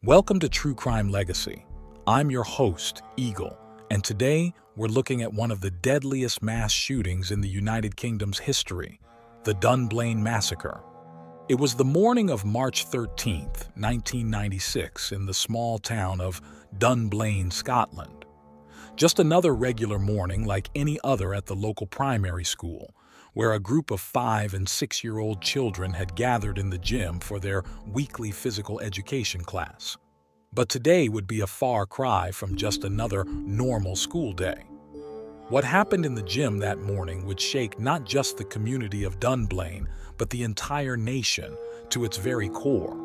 Welcome to True Crime Legacy. I'm your host, Eagle, and today we're looking at one of the deadliest mass shootings in the United Kingdom's history, the Dunblane Massacre. It was the morning of March 13th, 1996, in the small town of Dunblane, Scotland. Just another regular morning like any other at the local primary school, where a group of 5- and 6-year-old children had gathered in the gym for their weekly physical education class. But today would be a far cry from just another normal school day. What happened in the gym that morning would shake not just the community of Dunblane, but the entire nation to its very core.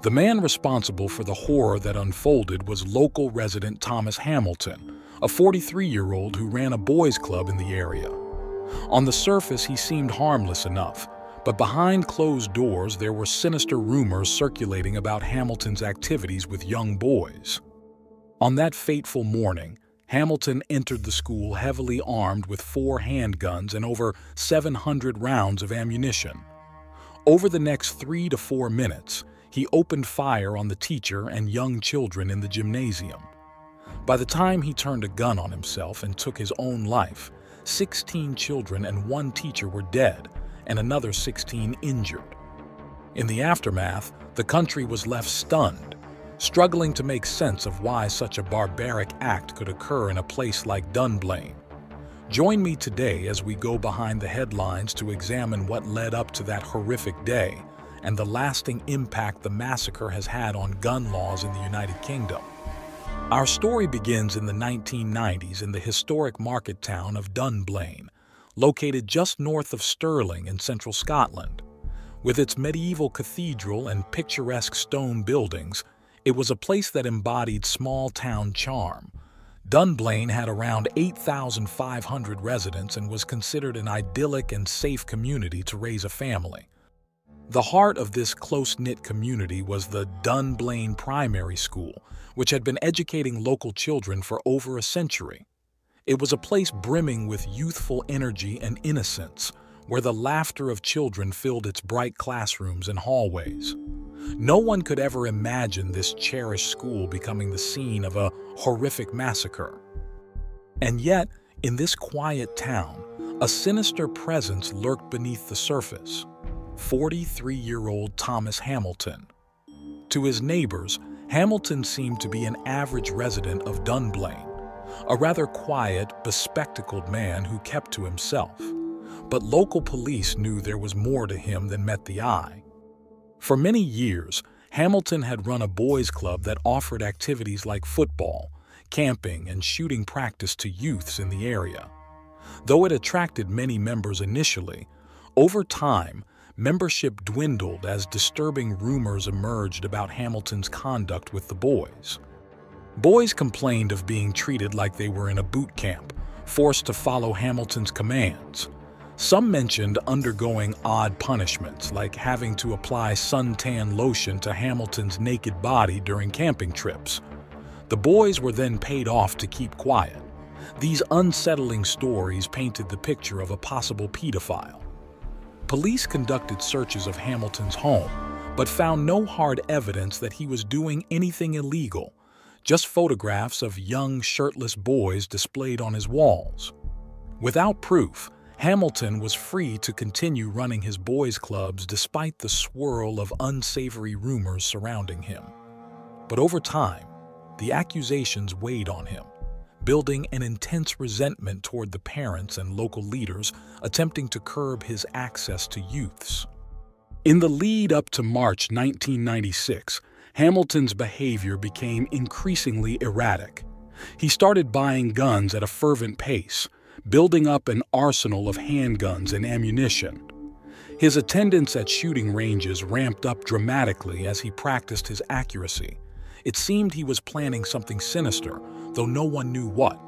The man responsible for the horror that unfolded was local resident Thomas Hamilton, a 43-year-old who ran a boys' club in the area. On the surface, he seemed harmless enough, but behind closed doors there were sinister rumors circulating about Hamilton's activities with young boys. On that fateful morning, Hamilton entered the school heavily armed with 4 handguns and over 700 rounds of ammunition. Over the next 3 to 4 minutes, he opened fire on the teacher and young children in the gymnasium. By the time he turned a gun on himself and took his own life, 16 children and 1 teacher were dead, and another 16 injured. In the aftermath, the country was left stunned, struggling to make sense of why such a barbaric act could occur in a place like Dunblane. Join me today as we go behind the headlines to examine what led up to that horrific day and the lasting impact the massacre has had on gun laws in the United Kingdom. Our story begins in the 1990s in the historic market town of Dunblane, located just north of Stirling in central Scotland. With its medieval cathedral and picturesque stone buildings, it was a place that embodied small-town charm. Dunblane had around 8,500 residents and was considered an idyllic and safe community to raise a family. The heart of this close-knit community was the Dunblane Primary School, which had been educating local children for over a century. It was a place brimming with youthful energy and innocence, where the laughter of children filled its bright classrooms and hallways. No one could ever imagine this cherished school becoming the scene of a horrific massacre. And yet, in this quiet town, a sinister presence lurked beneath the surface: 43-year-old Thomas Hamilton. To his neighbors, Hamilton seemed to be an average resident of Dunblane, a rather quiet, bespectacled man who kept to himself. But local police knew there was more to him than met the eye. For many years, Hamilton had run a boys' club that offered activities like football, camping, and shooting practice to youths in the area. Though it attracted many members initially, over time, membership dwindled as disturbing rumors emerged about Hamilton's conduct with the boys. Boys complained of being treated like they were in a boot camp, forced to follow Hamilton's commands. Some mentioned undergoing odd punishments, like having to apply suntan lotion to Hamilton's naked body during camping trips. The boys were then paid off to keep quiet. These unsettling stories painted the picture of a possible pedophile. Police conducted searches of Hamilton's home, but found no hard evidence that he was doing anything illegal, just photographs of young shirtless boys displayed on his walls. Without proof, Hamilton was free to continue running his boys' clubs despite the swirl of unsavory rumors surrounding him. But over time, the accusations weighed on him, building an intense resentment toward the parents and local leaders attempting to curb his access to youths. In the lead up to March 1996, Hamilton's behavior became increasingly erratic. He started buying guns at a fervent pace, building up an arsenal of handguns and ammunition. His attendance at shooting ranges ramped up dramatically as he practiced his accuracy. It seemed he was planning something sinister, though no one knew what.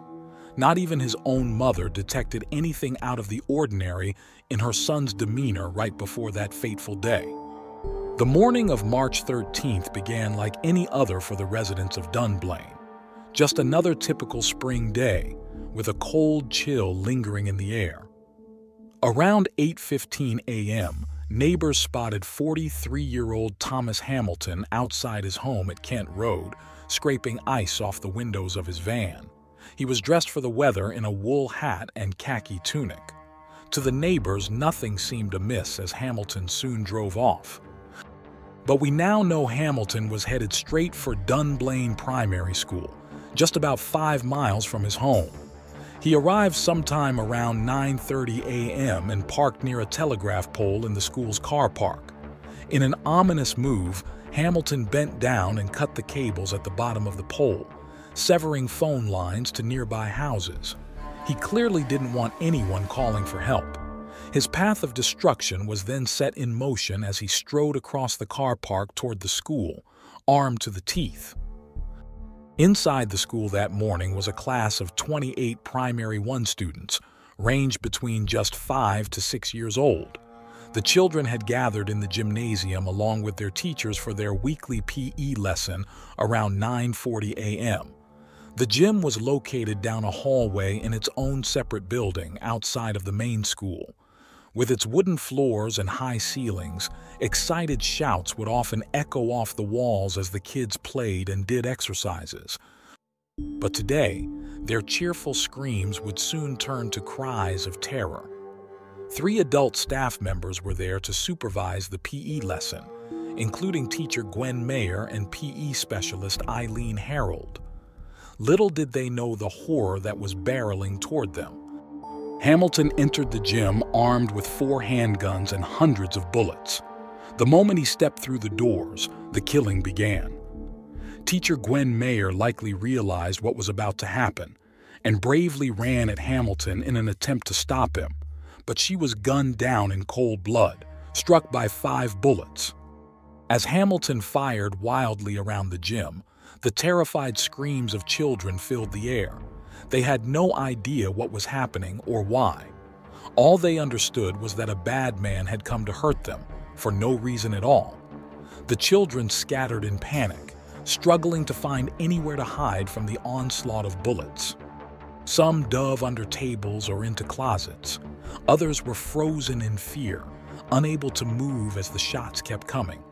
Not even his own mother detected anything out of the ordinary in her son's demeanor right before that fateful day. The morning of March 13th began like any other for the residents of Dunblane. Just another typical spring day, with a cold chill lingering in the air. Around 8:15 a.m., neighbors spotted 43-year-old Thomas Hamilton outside his home at Kent Road, scraping ice off the windows of his van. He was dressed for the weather in a wool hat and khaki tunic. To the neighbors, nothing seemed amiss as Hamilton soon drove off. But we now know Hamilton was headed straight for Dunblane Primary School, just about 5 miles from his home. He arrived sometime around 9:30 a.m. and parked near a telegraph pole in the school's car park. In an ominous move, Hamilton bent down and cut the cables at the bottom of the pole, severing phone lines to nearby houses. He clearly didn't want anyone calling for help. His path of destruction was then set in motion as he strode across the car park toward the school, armed to the teeth. Inside the school that morning was a class of 28 Primary 1 students, ranged between just 5 to 6 years old. The children had gathered in the gymnasium along with their teachers for their weekly PE lesson around 9:40 a.m. The gym was located down a hallway in its own separate building outside of the main school. With its wooden floors and high ceilings, excited shouts would often echo off the walls as the kids played and did exercises. But today, their cheerful screams would soon turn to cries of terror. 3 adult staff members were there to supervise the PE lesson, including teacher Gwen Mayer and PE specialist Eileen Harold. Little did they know the horror that was barreling toward them. Hamilton entered the gym armed with 4 handguns and hundreds of bullets. The moment he stepped through the doors, the killing began. Teacher Gwen Mayer likely realized what was about to happen and bravely ran at Hamilton in an attempt to stop him, but she was gunned down in cold blood, struck by 5 bullets. As Hamilton fired wildly around the gym, the terrified screams of children filled the air. They had no idea what was happening or why. All they understood was that a bad man had come to hurt them, for no reason at all. The children scattered in panic, struggling to find anywhere to hide from the onslaught of bullets. Some dove under tables or into closets. Others were frozen in fear, unable to move as the shots kept coming.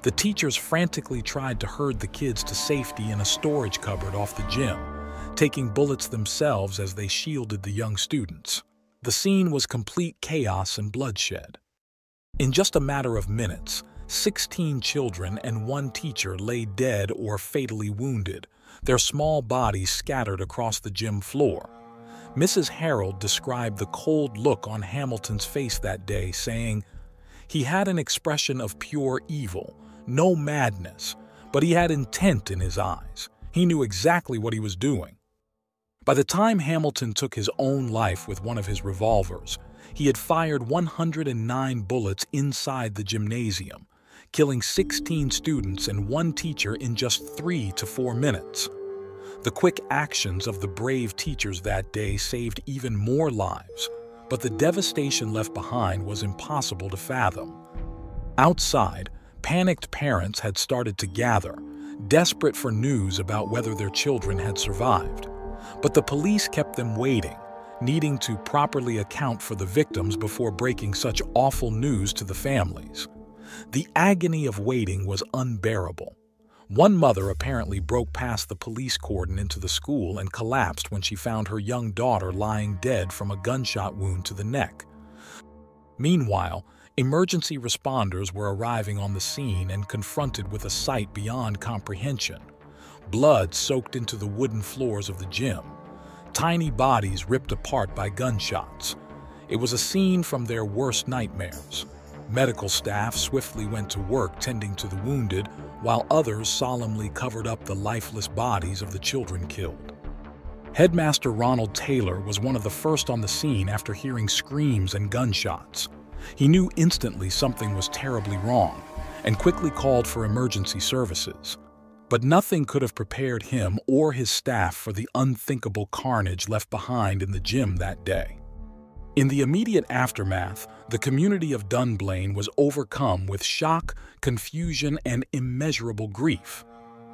The teachers frantically tried to herd the kids to safety in a storage cupboard off the gym, taking bullets themselves as they shielded the young students. The scene was complete chaos and bloodshed. In just a matter of minutes, 16 children and 1 teacher lay dead or fatally wounded, their small bodies scattered across the gym floor. Mrs. Harold described the cold look on Hamilton's face that day, saying, "He had an expression of pure evil, no madness, but he had intent in his eyes. He knew exactly what he was doing." By the time Hamilton took his own life with one of his revolvers, he had fired 109 bullets inside the gymnasium, killing 16 students and 1 teacher in just 3 to 4 minutes. The quick actions of the brave teachers that day saved even more lives, but the devastation left behind was impossible to fathom. Outside, panicked parents had started to gather, desperate for news about whether their children had survived. But the police kept them waiting, needing to properly account for the victims before breaking such awful news to the families. The agony of waiting was unbearable. One mother apparently broke past the police cordon into the school and collapsed when she found her young daughter lying dead from a gunshot wound to the neck. Meanwhile, emergency responders were arriving on the scene and confronted with a sight beyond comprehension. Blood soaked into the wooden floors of the gym. Tiny bodies ripped apart by gunshots. It was a scene from their worst nightmares. Medical staff swiftly went to work tending to the wounded, while others solemnly covered up the lifeless bodies of the children killed. Headmaster Ronald Taylor was one of the first on the scene after hearing screams and gunshots. He knew instantly something was terribly wrong and quickly called for emergency services. But nothing could have prepared him or his staff for the unthinkable carnage left behind in the gym that day. In the immediate aftermath, the community of Dunblane was overcome with shock, confusion, and immeasurable grief.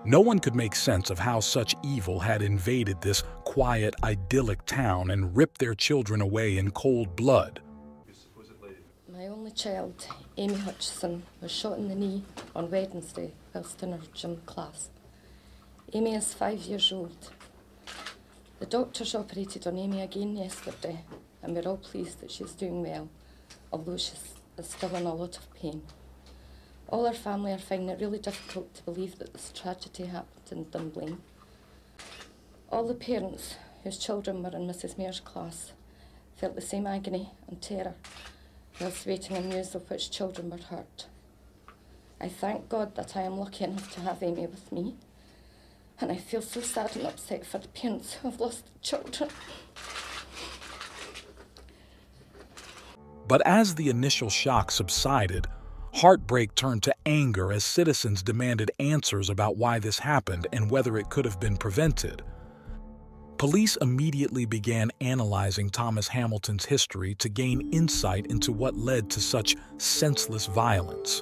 No one could make sense of how such evil had invaded this quiet, idyllic town and ripped their children away in cold blood. My only child, Amy Hutchison, was shot in the knee on Wednesday whilst in her gym class. Amy is 5 years old. The doctors operated on Amy again yesterday, and we're all pleased that she's doing well, although she's still in a lot of pain. All our family are finding it really difficult to believe that this tragedy happened in Dunblane. All the parents whose children were in Mrs. Mayor's class felt the same agony and terror whilst waiting on news of which children were hurt. I thank God that I am lucky enough to have Amy with me, and I feel so sad and upset for the parents who have lost their children. But as the initial shock subsided, heartbreak turned to anger as citizens demanded answers about why this happened and whether it could have been prevented. Police immediately began analyzing Thomas Hamilton's history to gain insight into what led to such senseless violence.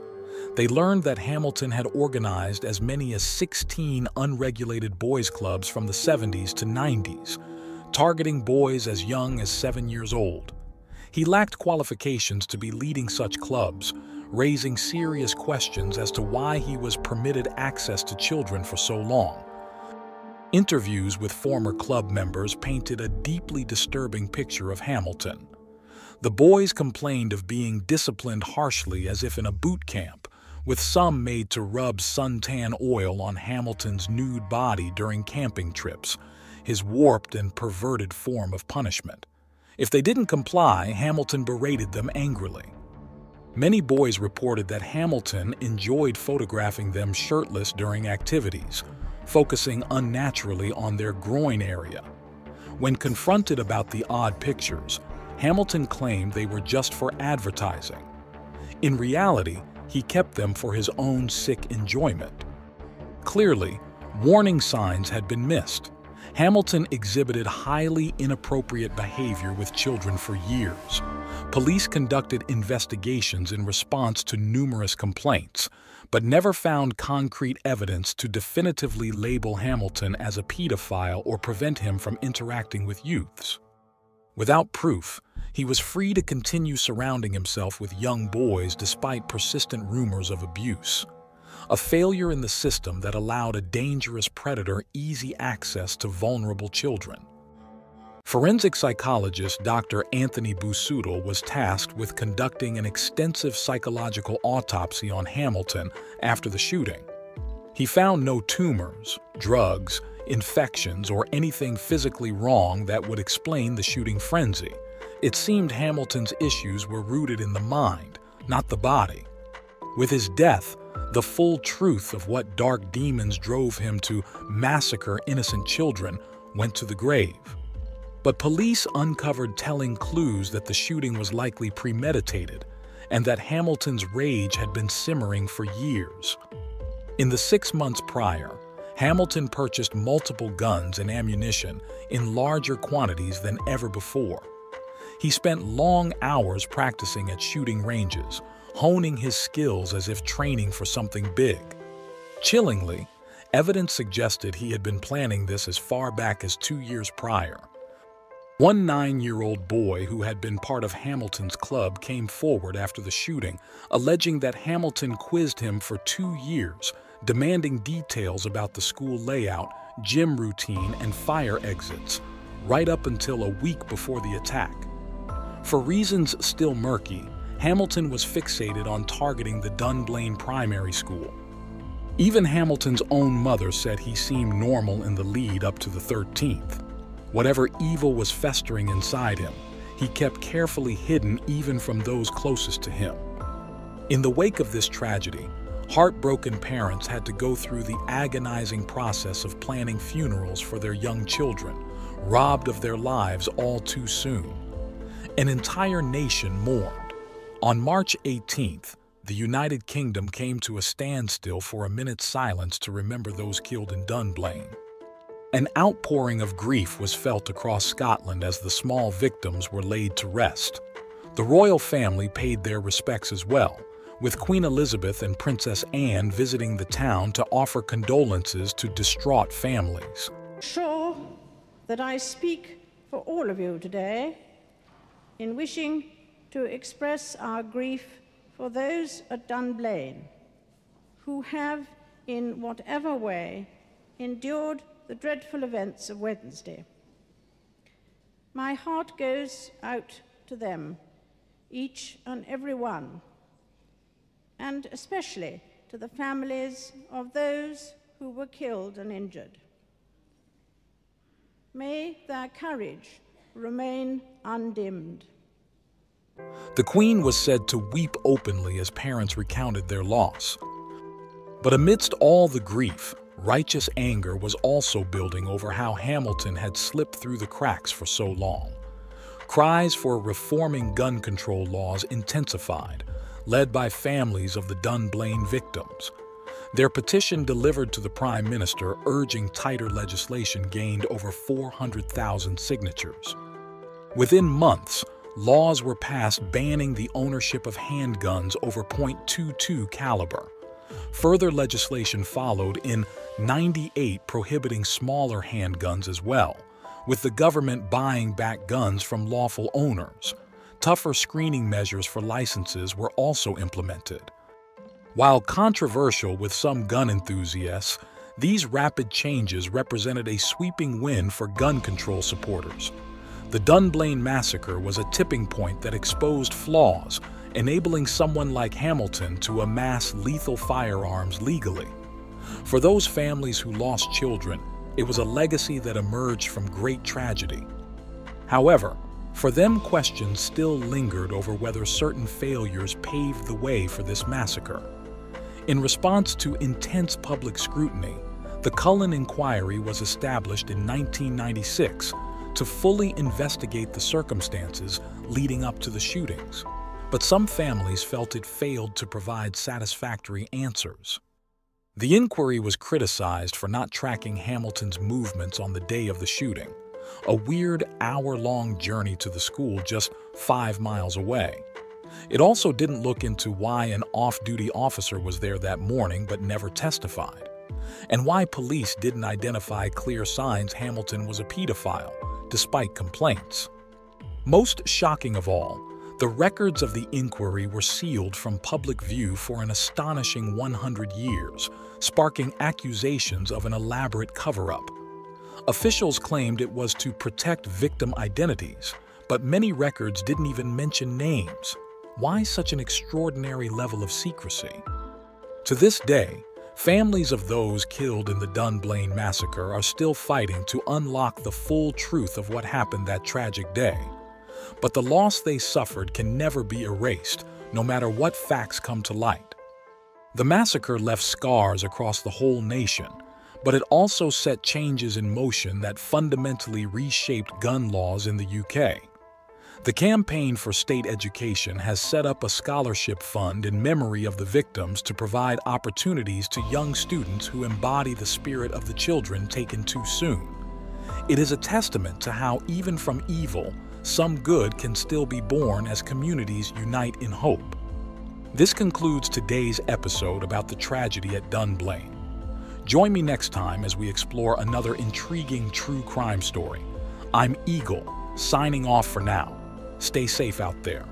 They learned that Hamilton had organized as many as 16 unregulated boys' clubs from the 70s to 90s, targeting boys as young as 7 years old. He lacked qualifications to be leading such clubs, raising serious questions as to why he was permitted access to children for so long. Interviews with former club members painted a deeply disturbing picture of Hamilton. The boys complained of being disciplined harshly as if in a boot camp, with some made to rub suntan oil on Hamilton's nude body during camping trips, his warped and perverted form of punishment. If they didn't comply, Hamilton berated them angrily. Many boys reported that Hamilton enjoyed photographing them shirtless during activities, focusing unnaturally on their groin area. When confronted about the odd pictures, Hamilton claimed they were just for advertising. In reality, he kept them for his own sick enjoyment. Clearly, warning signs had been missed. Hamilton exhibited highly inappropriate behavior with children for years. Police conducted investigations in response to numerous complaints, but never found concrete evidence to definitively label Hamilton as a pedophile or prevent him from interacting with youths. Without proof, he was free to continue surrounding himself with young boys despite persistent rumors of abuse. A failure in the system that allowed a dangerous predator easy access to vulnerable children. Forensic psychologist Dr. Anthony Busuttil was tasked with conducting an extensive psychological autopsy on Hamilton after the shooting. He found no tumors, drugs, infections, or anything physically wrong that would explain the shooting frenzy. It seemed Hamilton's issues were rooted in the mind, not the body. With his death, the full truth of what dark demons drove him to massacre innocent children went to the grave. But police uncovered telling clues that the shooting was likely premeditated and that Hamilton's rage had been simmering for years. In the 6 months prior, Hamilton purchased multiple guns and ammunition in larger quantities than ever before. He spent long hours practicing at shooting ranges, honing his skills as if training for something big. Chillingly, evidence suggested he had been planning this as far back as 2 years prior. One 9-year-old boy who had been part of Hamilton's club came forward after the shooting, alleging that Hamilton quizzed him for 2 years, demanding details about the school layout, gym routine, and fire exits, right up until a week before the attack. For reasons still murky, Hamilton was fixated on targeting the Dunblane Primary School. Even Hamilton's own mother said he seemed normal in the lead up to the 13th. Whatever evil was festering inside him, he kept carefully hidden even from those closest to him. In the wake of this tragedy, heartbroken parents had to go through the agonizing process of planning funerals for their young children, robbed of their lives all too soon. An entire nation mourned. On March 18th, the United Kingdom came to a standstill for a minute's silence to remember those killed in Dunblane. An outpouring of grief was felt across Scotland as the small victims were laid to rest. The royal family paid their respects as well, with Queen Elizabeth and Princess Anne visiting the town to offer condolences to distraught families. I'm sure that I speak for all of you today in wishing to express our grief for those at Dunblane who have, in whatever way, endured the dreadful events of Wednesday. My heart goes out to them, each and every one, and especially to the families of those who were killed and injured. May their courage remain undimmed. The Queen was said to weep openly as parents recounted their loss. But amidst all the grief, righteous anger was also building over how Hamilton had slipped through the cracks for so long. Cries for reforming gun control laws intensified, led by families of the Dunblane victims. Their petition delivered to the Prime Minister urging tighter legislation gained over 400,000 signatures. Within months, laws were passed banning the ownership of handguns over .22 caliber. Further legislation followed in '98 prohibiting smaller handguns as well, with the government buying back guns from lawful owners. Tougher screening measures for licenses were also implemented. While controversial with some gun enthusiasts, these rapid changes represented a sweeping win for gun control supporters. The Dunblane massacre was a tipping point that exposed flaws, enabling someone like Hamilton to amass lethal firearms legally. For those families who lost children, it was a legacy that emerged from great tragedy. However, for them, questions still lingered over whether certain failures paved the way for this massacre. In response to intense public scrutiny, the Cullen Inquiry was established in 1996 to fully investigate the circumstances leading up to the shootings. But some families felt it failed to provide satisfactory answers. The inquiry was criticized for not tracking Hamilton's movements on the day of the shooting, a weird hour-long journey to the school just 5 miles away. It also didn't look into why an off-duty officer was there that morning but never testified, and why police didn't identify clear signs Hamilton was a pedophile, despite complaints. Most shocking of all, the records of the inquiry were sealed from public view for an astonishing 100 years, sparking accusations of an elaborate cover-up. Officials claimed it was to protect victim identities, but many records didn't even mention names. Why such an extraordinary level of secrecy? To this day, families of those killed in the Dunblane massacre are still fighting to unlock the full truth of what happened that tragic day. But the loss they suffered can never be erased, no matter what facts come to light. The massacre left scars across the whole nation, but it also set changes in motion that fundamentally reshaped gun laws in the UK. The Campaign for State Education has set up a scholarship fund in memory of the victims to provide opportunities to young students who embody the spirit of the children taken too soon. It is a testament to how, even from evil, some good can still be born as communities unite in hope. This concludes today's episode about the tragedy at Dunblane. Join me next time as we explore another intriguing true crime story. I'm Eagle, signing off for now. Stay safe out there.